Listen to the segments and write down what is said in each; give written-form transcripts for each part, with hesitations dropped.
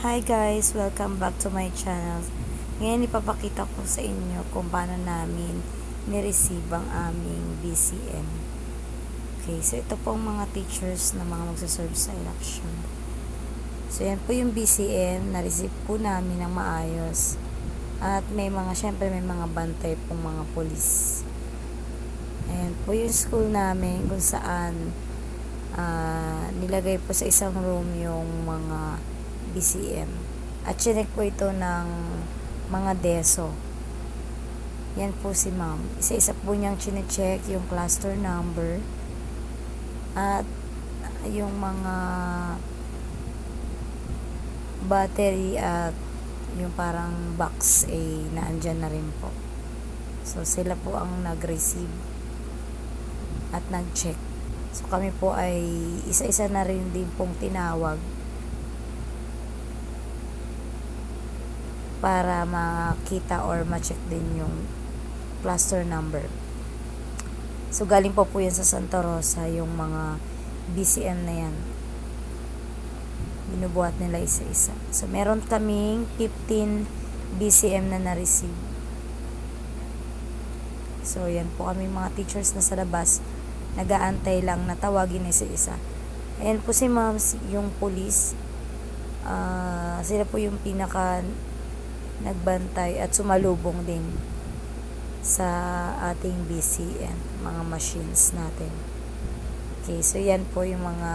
Hi guys! Welcome back to my channel. Ngayon ipapakita ko sa inyo kung paano namin nireceive ang aming BCM. Okay, so ito po ang mga teachers na mga magsaserve sa election. So yan po yung BCM, na-receive po namin ng maayos. At syempre may mga bantay pong mga polis. Ayan po yung school namin kung saan nilagay po sa isang room yung mga BCM. At chinek po ito ng mga DESO. Yan po si ma'am. Isa-isa po niyang chinecheck yung cluster number at yung mga battery at yung parang box na andyan na rin po. So sila po ang nag-receive at nag-check. So kami po ay isa-isa na rin din pong tinawag para makita or ma-check din yung cluster number. So galing po yan sa Santa Rosa yung mga BCM na yan. Binubuhat nila isa-isa. So meron kaming 15 BCM na na-receive. So yan po kami mga teachers na sa labas, nag-aantay lang na tawagin isa-isa. Ayan po si ma'am, yung police. Sila po yung pinaka nagbantay at sumalubong din sa ating BCM, mga machines natin. Okay, so yan po yung mga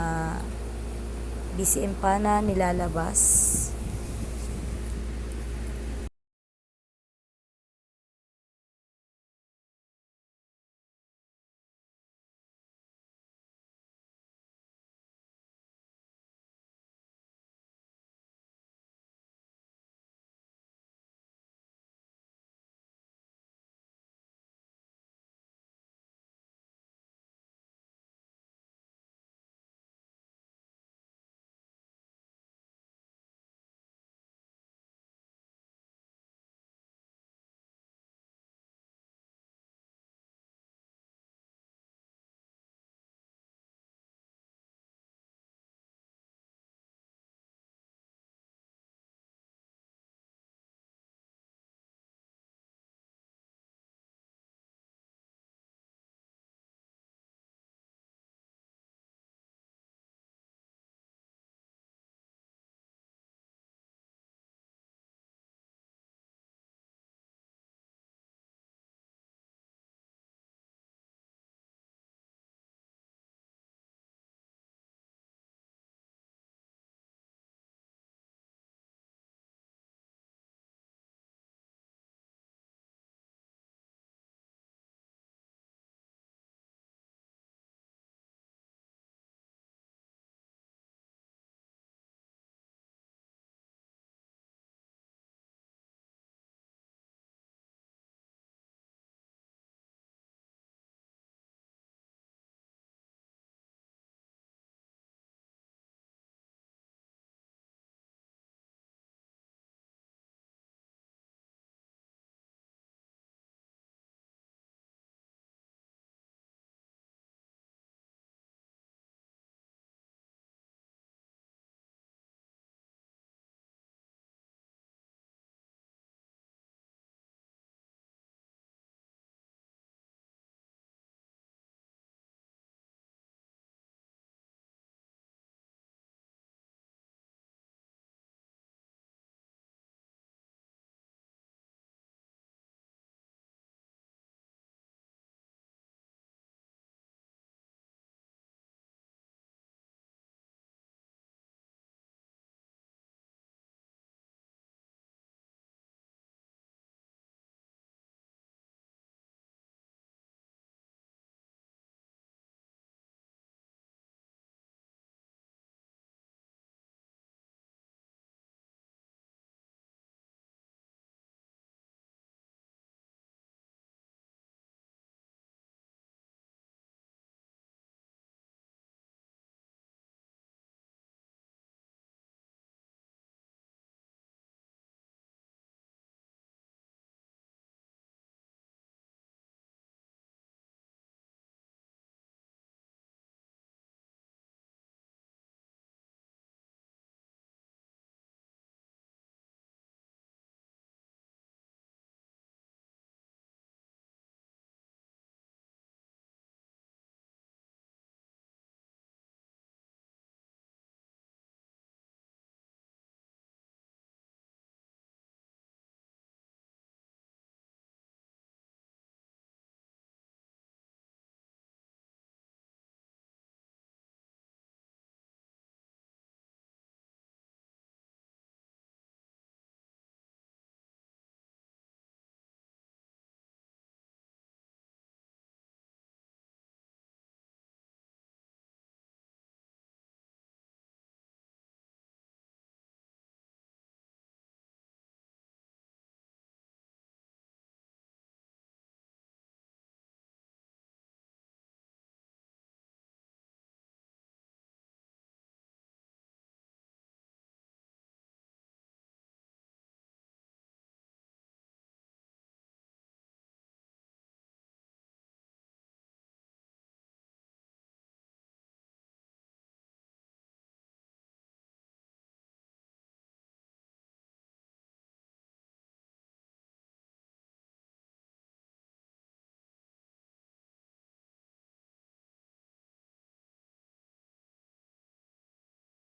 BCM pa na nilalabas